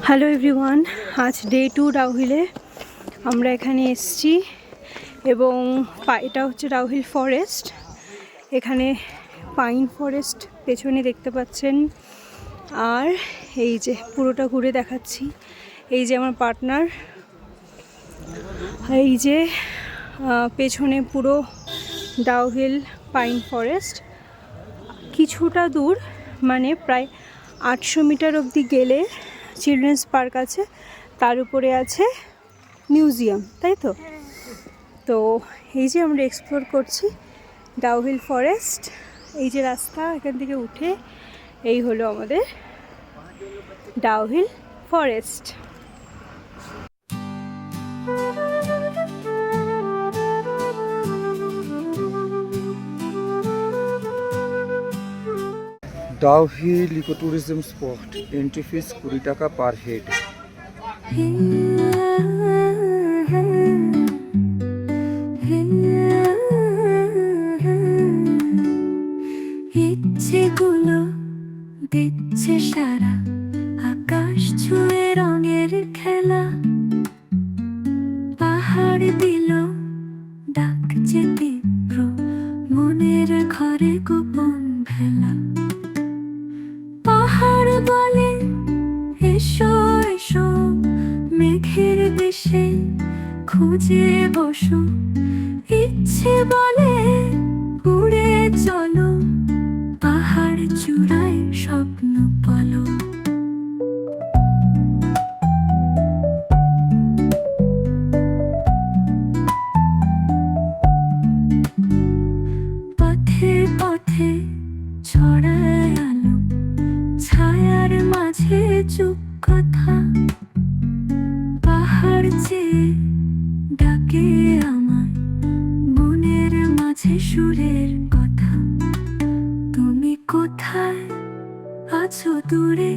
Hello everyone, আজ day 2 ডাউহিলে আমরা এখানে এসেছি এবং এটা হচ্ছে ডাউহিল ফরেস্ট। এখানে পাইন ফরেস্ট পেছনে দেখতে পাচ্ছেন। আর এই যে পুরোটা ঘুরে দেখাচ্ছি, এই যে আমার পার্টনার, এই যে পেছনে পুরো ডাউহিল পাইন ফরেস্ট। কিছুটা দূর মানে প্রায় 800 মিটার অবধি গেলে চিলড্রেন্স পার্ক আছে, তার উপরে আছে মিউজিয়াম, তাই তো। তো এই যে আমরা এক্সপ্লোর করছি ডাউহিল ফরেস্ট। এই যে রাস্তা, এখান থেকে উঠে এই হলো আমাদের Dow Hill forest. Dow Hill eco tourism spot, entry fees 20 টাকা পার হেড। ইচ্ছেগুলো দিচ্ছে সারা, আকাশ ছুঁয়ে রঙের খেলা। পাহাড় দিল ডাকছে তীব্র, মনের ঘরে গোপন ভেলা। পাহাড় বলে এসো এসো, মেঘের দেশে খুঁজে বসো। ইচ্ছে বলে উড়ে চলো, পাহাড় চূড়ায় স্বপ্ন বলো। পথে পথে ছড়ায় আলো, ছায়ার মাঝে চুপ কথা। পাহাড় চেয়ে ডাকে আমায়, মনের মাঝে সুরের কথা। তুমি কোথায় আছো দূরে,